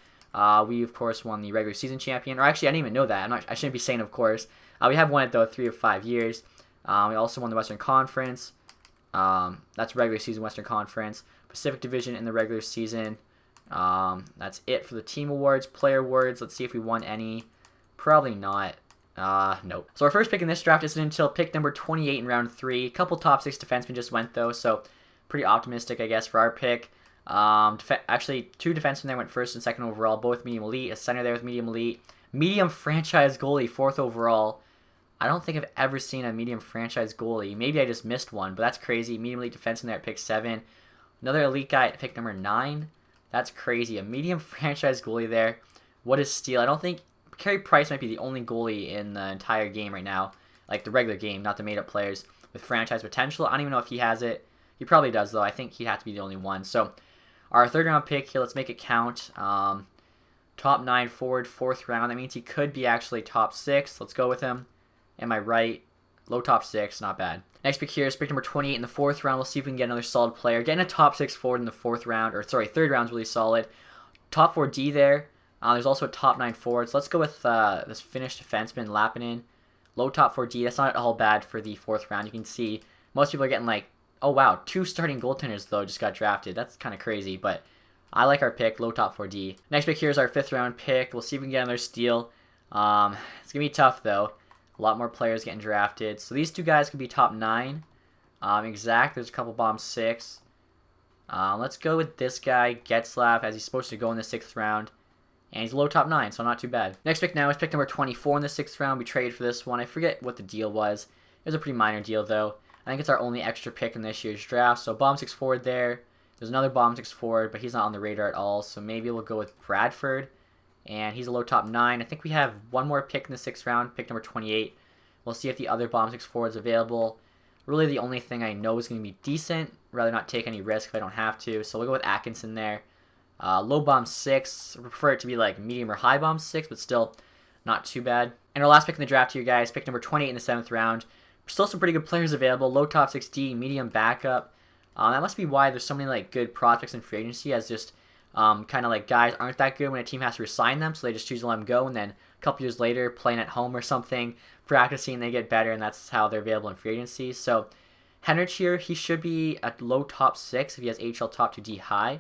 We, of course, won the regular season champion. Or actually, I didn't even know that. I shouldn't be saying, of course. We have won it, though, 3 of 5 years. We also won the Western Conference. That's regular season Western Conference. Pacific Division in the regular season. That's it for the team awards. Player awards, let's see if we won any. Probably not. Nope. So our first pick in this draft isn't until pick number 28 in round 3. A couple top 6 defensemen just went, though, so pretty optimistic, I guess, for our pick. Actually, 2 defensemen there went first and second overall, both medium elite. A center there with medium elite. Medium franchise goalie, 4th overall. I don't think I've ever seen a medium franchise goalie. Maybe I just missed one, but that's crazy. Medium elite defenseman there at pick 7. Another elite guy at pick number 9. That's crazy. A medium franchise goalie there. What a steal. I don't think Carey Price might be the only goalie in the entire game right now, like the regular game, not the made-up players, with franchise potential. I don't even know if he has it. He probably does, though. I think he'd have to be the only one. So our 3rd round pick here, let's make it count. Top 9 forward, 4th round. That means he could be actually top 6. Let's go with him. Am I right? Low top 6, not bad. Next pick here is pick number 28 in the 4th round. We'll see if we can get another solid player. Getting a top 6 forward in the 4th round, or sorry, 3rd round is really solid. Top 4 D there. There's also a top 9 forward. So let's go with this Finnish defenseman, Lappinen. Low top 4 D. That's not all bad for the 4th round. You can see most people are getting like, oh wow, 2 starting goaltenders though just got drafted. That's kind of crazy, but I like our pick, low top 4 D. Next pick here is our 5th round pick. We'll see if we can get another steal. It's going to be tough though. A lot more players getting drafted. So these 2 guys could be top 9. Exact. There's a couple bottom 6. Let's go with this guy, Getzlav, as he's supposed to go in the 6th round. And he's low top 9, so not too bad. Next pick now is pick number 24 in the 6th round. We traded for this one. I forget what the deal was. It was a pretty minor deal, though. I think it's our only extra pick in this year's draft. So bottom 6 forward there. There's another bottom 6 forward, but he's not on the radar at all. So maybe we'll go with Bradford. And he's a low top 9. I think we have one more pick in the 6th round, pick number 28. We'll see if the other bottom 6 forward is available. Really the only thing I know is going to be decent. Rather not take any risk if I don't have to. So we'll go with Atkinson there. Low bomb 6. I prefer it to be like medium or high bomb 6, but still not too bad. And our last pick in the draft here, guys, pick number 28 in the 7th round. Still some pretty good players available. Low top 6D, medium backup. That must be why there's so many like good prospects in free agency, as just kind of like guys aren't that good when a team has to resign them, so they just choose to let them go, and then a couple years later, playing at home or something, practicing, they get better, and that's how they're available in free agency. So Henrich here, he should be at low top 6 if he has HL top 2D high.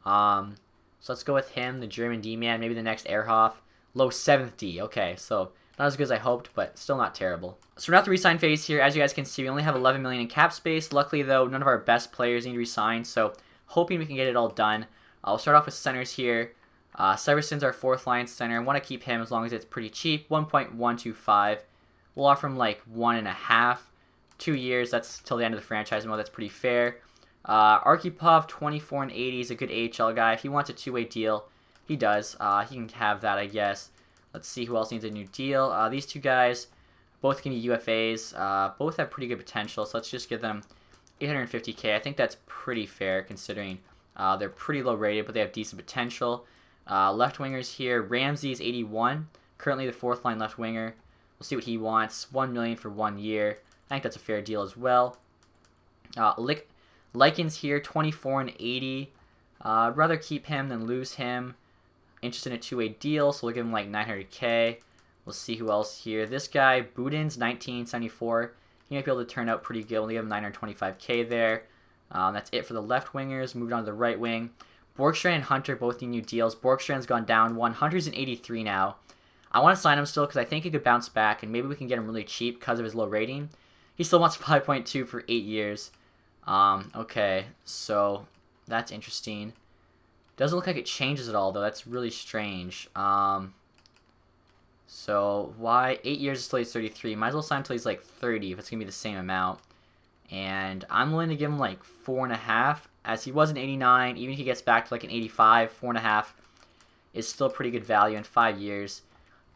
So let's go with him, the German D-man, maybe the next Ehrhoff. Low 7th D. Okay, so not as good as I hoped, but still not terrible. So we're not the resign phase here. As you guys can see, we only have 11 million in cap space. Luckily, though, none of our best players need to resign, so hoping we can get it all done. I'll start off with centers here. Severson's our 4th line center. I want to keep him as long as it's pretty cheap. 1.125. We'll offer him like 1.5. 2 years. That's till the end of the franchise mode. That's pretty fair. Arkhipov, 24 and 80, is a good AHL guy. If he wants a 2-way deal, he does. He can have that, I guess. Let's see who else needs a new deal. These 2 guys, both can be UFAs. Both have pretty good potential, so let's just give them 850K. I think that's pretty fair considering they're pretty low rated, but they have decent potential. Left wingers here, Ramsey's 81, currently the 4th line left winger. We'll see what he wants. 1 million for 1 year. I think that's a fair deal as well. Likens here, 24 and 80. I'd rather keep him than lose him. Interested in a two-way deal, so we'll give him like 900k. We'll see who else here. This guy, Budin's 1974. He might be able to turn out pretty good. We'll give him 925k there. That's it for the left wingers. Moved on to the right wing. Borgstrand and Hunter both need new deals. Borgstrand's gone down one. Hunter's in 83 now. I want to sign him still because I think he could bounce back, and maybe we can get him really cheap because of his low rating. He still wants 5.2 for 8 years. Okay, so that's interesting. Doesn't look like it changes at all, though. That's really strange. So why 8 years until he's 33? Might as well sign until he's like 30 if it's gonna be the same amount. And I'm willing to give him like 4.5, as he was an 89. Even if he gets back to like an 85, 4.5 is still pretty good value in 5 years.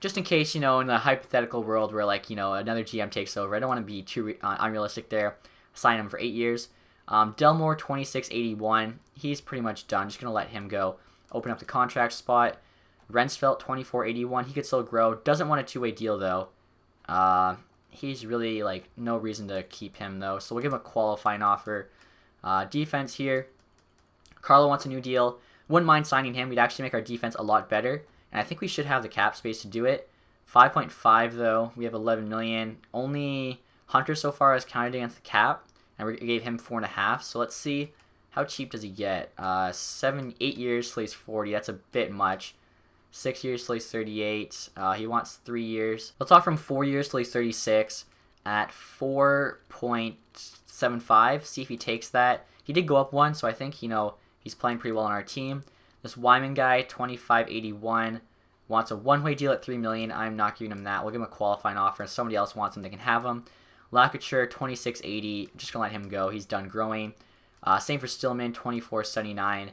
Just in case, in the hypothetical world where like another GM takes over, I don't want to be too unrealistic there. Sign him for 8 years. Delmore 2681. He's pretty much done. Just gonna let him go. Open up the contract spot. Rensfeldt 2481. He could still grow. Doesn't want a two-way deal though. He's really like no reason to keep him though. So we'll give him a qualifying offer. Defense here. Carlo wants a new deal. Wouldn't mind signing him. We'd actually make our defense a lot better. And I think we should have the cap space to do it. 5.5 though. We have 11 million. Only Hunter so far has counted against the cap. And we gave him 4.5. So let's see. How cheap does he get? 8 years till he's 40. That's a bit much. 6 years till he's 38. He wants 3 years. Let's offer him 4 years till he's 36 at 4.75. See if he takes that. He did go up one, so I think, he's playing pretty well on our team. This Wyman guy, 2581, wants a one-way deal at 3 million. I'm not giving him that. We'll give him a qualifying offer. If somebody else wants him, they can have him. Lacouture, 2680. Just going to let him go. He's done growing. Same for Stillman, 2479.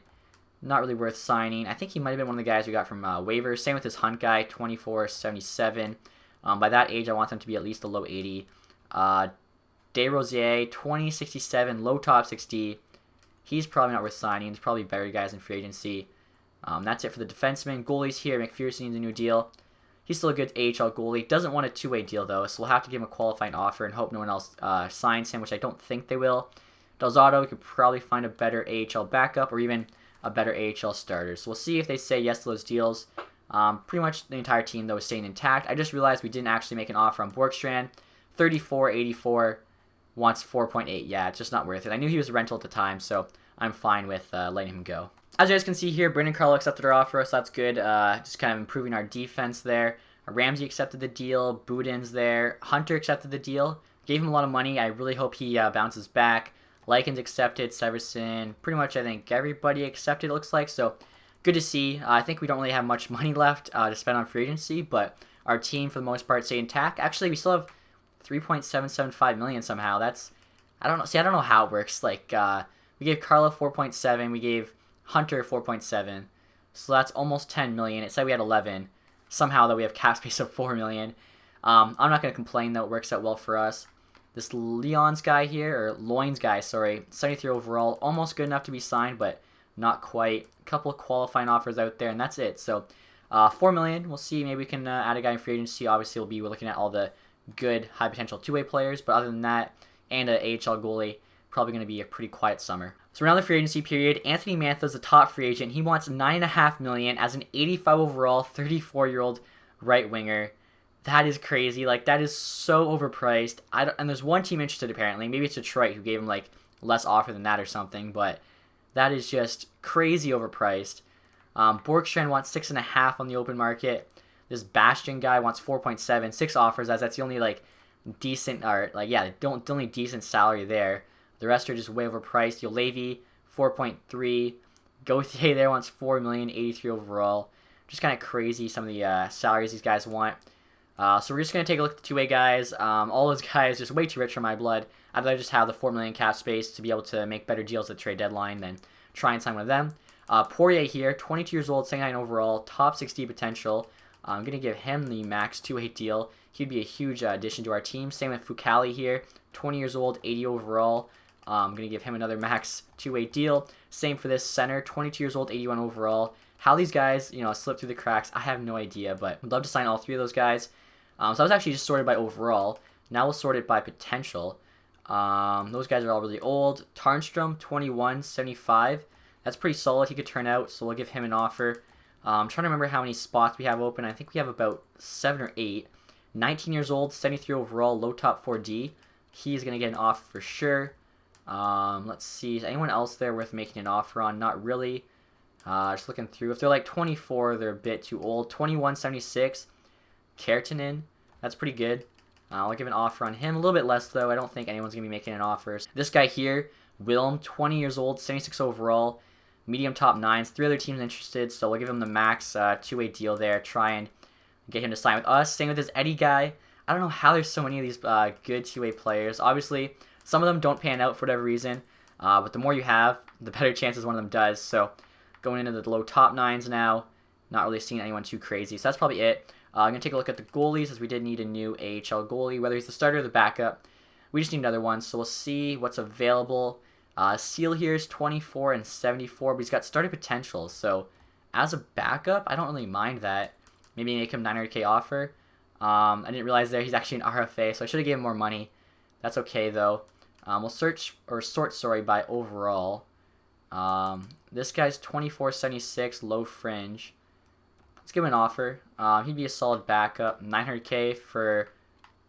Not really worth signing. I think he might have been one of the guys we got from waivers. Same with this Hunt guy, 2477. By that age, I want them to be at least a low 80. DeRosier, 2067, low top 60. He's probably not worth signing. There's probably better guys in free agency. That's it for the defensemen. Goalies here. McPherson needs a new deal. He's still a good AHL goalie. Doesn't want a two-way deal, though, so we'll have to give him a qualifying offer and hope no one else signs him, which I don't think they will. Delzato, we could probably find a better AHL backup or even a better AHL starter. So we'll see if they say yes to those deals. Pretty much the entire team, though, is staying intact. I just realized we didn't actually make an offer on Borgstrand. 34.84, wants 4.8. Yeah, it's just not worth it. I knew he was a rental at the time, so I'm fine with letting him go. As you guys can see here, Brendan Carlo accepted our offer, so that's good. Just kind of improving our defense there. Ramsey accepted the deal. Budin's there. Hunter accepted the deal. Gave him a lot of money. I really hope he bounces back. Likens accepted. Severson. Pretty much, I think, everybody accepted, it looks like. So, good to see. I think we don't really have much money left to spend on free agency, but our team, for the most part, stay intact. Actually, we still have 3.775 million somehow. That's... I don't know how it works. Like, we gave Carlo 4.7. We gave Hunter 4.7. So that's almost 10 million. It said we had 11. Somehow, though, we have cap space of 4 million. I'm not going to complain, though. It works out well for us. This Leon's guy here, or Loins guy, sorry, 73 overall. Almost good enough to be signed, but not quite. A couple of qualifying offers out there, and that's it. So, 4 million. We'll see. Maybe we can add a guy in free agency. Obviously, we're looking at all the good, high-potential two-way players. But other than that, and an AHL goalie, probably going to be a pretty quiet summer. So we're now in the free agency period. Anthony Mantha's the top free agent. He wants $9.5 million as an 85 overall, 34-year-old right winger. That is crazy. Like, that is so overpriced. And there's one team interested, apparently. Maybe it's Detroit, who gave him, like, less offer than that or something. But that is just crazy overpriced. Borgstrand wants 6.5 on the open market. This Bastion guy wants 4.7. 6 offers, as that's the only, like, decent, or, like, yeah, the only decent salary there. The rest are just way overpriced. Yolevi, 4.3. Gauthier there wants 4 million, 83 overall. Just kind of crazy, some of the salaries these guys want. So we're just going to take a look at the two-way guys. All those guys just way too rich for my blood. I'd rather just have the 4 million cap space to be able to make better deals at the trade deadline than try and sign one of them. Poirier here, 22 years old, 79 overall, top 60 potential. I'm going to give him the max 2-way deal. He'd be a huge addition to our team. Same with Fucali here, 20 years old, 80 overall. I'm going to give him another max 2-way deal. Same for this center, 22 years old, 81 overall. How these guys, slip through the cracks, I have no idea, but I'd love to sign all 3 of those guys. So I was actually just sorted by overall. Now we'll sort it by potential. Those guys are all really old. Tarnstrom, 21.75. That's pretty solid. He could turn out, so we'll give him an offer. I'm trying to remember how many spots we have open. I think we have about 7 or 8. 19 years old, 73 overall, low top 4D. He's going to get an offer for sure. Let's see. Is anyone else there worth making an offer on? Not really. Just looking through. If they're like 24, they're a bit too old. 21.76. Kertanen. That's pretty good. I'll give an offer on him. A little bit less, though. I don't think anyone's going to be making an offer. This guy here, Wilm, 20 years old, 76 overall, medium top 9s. 3 other teams interested, so we'll give him the max two-way deal there. Try and get him to sign with us. Same with this Eddie guy. I don't know how there's so many of these good two-way players. Obviously, some of them don't pan out for whatever reason, but the more you have, the better chances one of them does. So going into the low top 9s now, not really seeing anyone too crazy. So that's probably it. I'm going to take a look at the goalies, as we did need a new AHL goalie, whether he's the starter or the backup. We just need another one, so we'll see what's available. Seal here is 24 and 74, but he's got starting potential. So as a backup, I don't really mind that. Maybe make him 900K offer. I didn't realize there he's actually an RFA, so I should have given him more money. That's okay, though. We'll sort by overall. This guy's 24.76, low fringe. Let's give him an offer. He'd be a solid backup. 900K for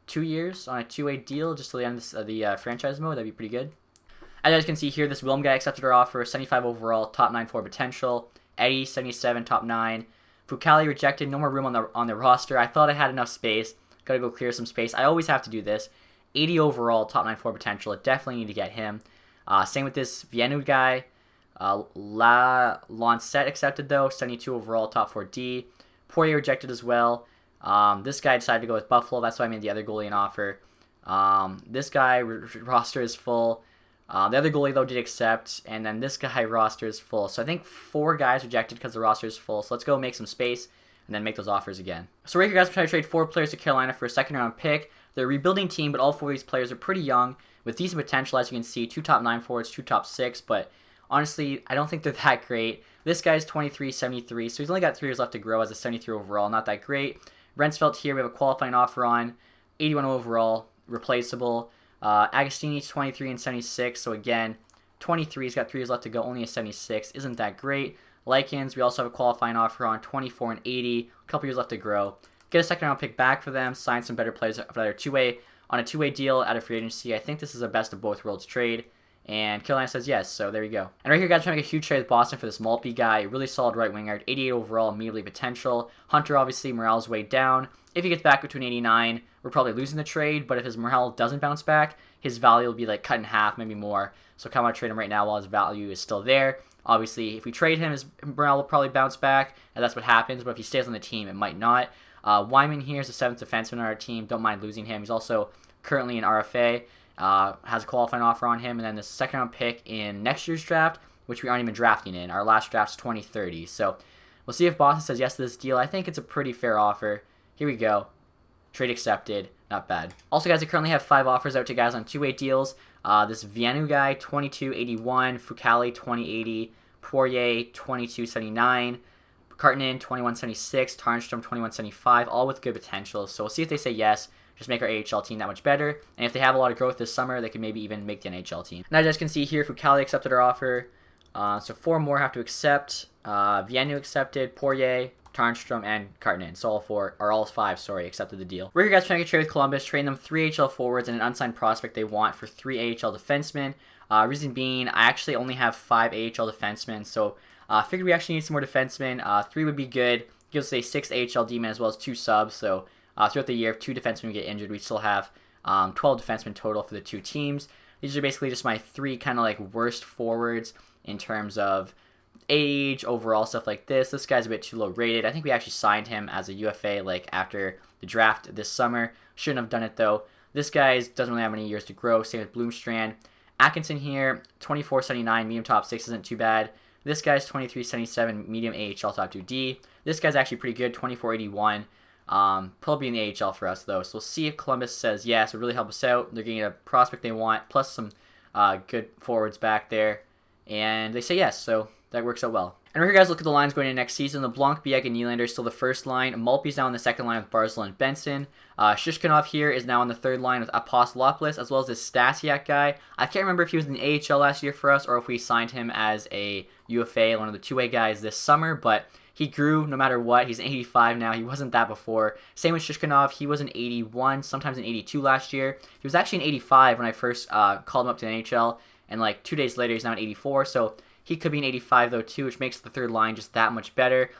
2 years on a two-way deal just till the end of the franchise mode. That'd be pretty good. As you guys can see here, this Wilm guy accepted our offer. 75 overall, top 9 for potential. Eddie, 77, top 9. Fucali rejected. No more room on the roster. I thought I had enough space. Got to go clear some space. I always have to do this. 80 overall, top 9 for potential. I definitely need to get him. Same with this Vienu guy. La Lancet accepted though, 72 overall, top 4D. Poirier rejected as well. This guy decided to go with Buffalo. That's why I made the other goalie an offer. This guy roster is full. The other goalie though did accept, and then this guy roster is full. So I think 4 guys rejected because the roster is full. So let's go make some space and then make those offers again. So right here, guys, we're trying to trade 4 players to Carolina for a second-round pick. They're a rebuilding team, but all 4 of these players are pretty young with decent potential, as you can see. 2 top 9 forwards, 2 top 6, but honestly, I don't think they're that great. This guy's 23.73, so he's only got 3 years left to grow as a 73 overall. Not that great. Rensfeldt here, we have a qualifying offer on. 81 overall, replaceable. Agostini's 23 and 76, so again, 23, he's got 3 years left to go, only a 76. Isn't that great. Likens, we also have a qualifying offer on. 24 and 80, a couple years left to grow. Get a second round pick back for them, sign some better players on a two-way deal out of free agency. I think this is a best of both worlds trade. And Carolina says yes, so there you go. And right here, guys, trying to make a huge trade with Boston for this Maltby guy. Really solid right winger, 88 overall, immediately potential. Hunter, obviously, morale's way down. If he gets back between 89, we're probably losing the trade. But if his morale doesn't bounce back, his value will be like cut in half, maybe more. So I kind of want to trade him right now while his value is still there. Obviously, if we trade him, his morale will probably bounce back, and that's what happens. But if he stays on the team, it might not. Wyman here is the 7th defenseman on our team. Don't mind losing him. He's also currently an RFA. Has a qualifying offer on him, and then the second round pick in next year's draft, which we aren't even drafting in. Our last draft's 2030. So we'll see if Boston says yes to this deal. I think it's a pretty fair offer. Here we go. Trade accepted. Not bad. Also, guys, I currently have 5 offers out to guys on two-way deals. This Vienu guy, 22.81. Fucali, 20.80. Poirier, 22.79. Cartonen, 21.76. Tarnstrom, 21.75. All with good potential. So we'll see if they say yes. Just make our AHL team that much better. And if they have a lot of growth this summer, they can maybe even make the NHL team. Now, as you guys can see here, Fucali accepted our offer. So 4 more have to accept. Vienu accepted, Poirier, Tarnstrom, and Cartonen. So all 5 accepted the deal. We're here, guys, trying to get trade with Columbus, trading them 3 AHL forwards and an unsigned prospect they want for 3 AHL defensemen. Reason being, I actually only have 5 AHL defensemen, so figured we actually need some more defensemen. 3 would be good. Gives us a 6 AHL D-man as well as 2 subs, so throughout the year, if 2 defensemen get injured, we still have 12 defensemen total for the 2 teams. These are basically just my 3 kind of like worst forwards in terms of age, overall stuff like this. This guy's a bit too low rated. I think we actually signed him as a UFA like after the draft this summer. Shouldn't have done it though. This guy doesn't really have any years to grow. Same with Bloomstrand. Atkinson here, 24.79, medium top 6 isn't too bad. This guy's 23.77, medium AHL top 2D. This guy's actually pretty good, 24.81. Probably in the AHL for us though. So we'll see if Columbus says yes. It will really help us out. They're getting a prospect they want, plus some good forwards back there. And they say yes, so that works out well. And right here, guys, look at the lines going into next season. LeBlanc, Bieg, and Nylander is still the first line. Maltby's now on the second line with Barzal and Benson. Shishkinov here is now on the third line with Apostolopoulos, as well as this Stasiak guy. I can't remember if he was in the AHL last year for us or if we signed him as a UFA, one of the two-way guys this summer, but he grew no matter what. He's an 85 now. He wasn't that before. Same with Shishkinov. He was an 81, sometimes an 82 last year. He was actually an 85 when I first called him up to the NHL, and like 2 days later, he's now an 84, so he could be an 85 though too, which makes the third line just that much better.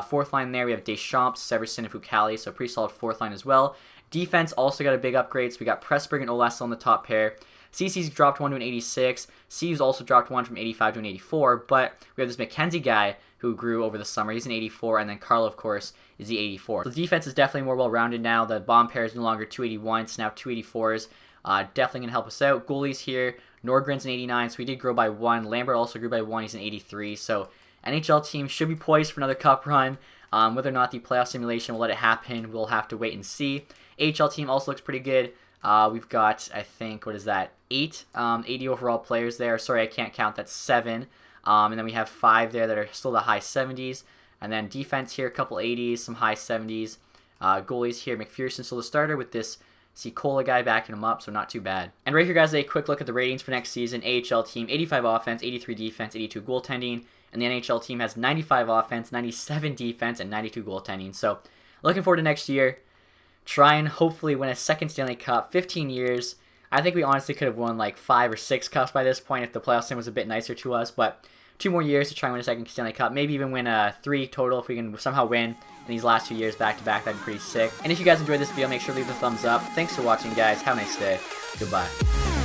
Fourth line there, we have Deschamps, Severson, and Fucali, so pretty solid fourth line as well. Defense also got a big upgrade, so we got Pressburg and Olas on the top pair. CC's dropped one to an 86. C's also dropped one from 85 to an 84, but we have this McKenzie guy who grew over the summer. He's an 84, and then Carl, of course, is the 84. So the defense is definitely more well-rounded now. The bomb pair is no longer 281, it's now 284s. Definitely going to help us out. Goalies here, Nordgren's an 89, so we did grow by 1. Lambert also grew by 1, he's an 83. So NHL team should be poised for another cup run. Whether or not the playoff simulation will let it happen, we'll have to wait and see. AHL team also looks pretty good. We've got, I think, what is that, 80 overall players there. Sorry, I can't count. That's 7. And then we have 5 there that are still the high 70s. And then defense here, a couple 80s, some high 70s. Goalies here, McPherson's still the starter with this Cola guy backing him up, so not too bad. And right here, guys, a quick look at the ratings for next season. AHL team, 85 offense, 83 defense, 82 goaltending. And the NHL team has 95 offense, 97 defense, and 92 goaltending. So looking forward to next year. Try and hopefully win a second Stanley Cup. 15 years. I think we honestly could have won like 5 or 6 cups by this point if the playoff sim was a bit nicer to us. But 2 more years to try and win a second Stanley Cup. Maybe even win 3 total if we can somehow win in these last 2 years back-to-back. That'd be pretty sick. And if you guys enjoyed this video, make sure to leave a thumbs up. Thanks for watching, guys. Have a nice day. Goodbye.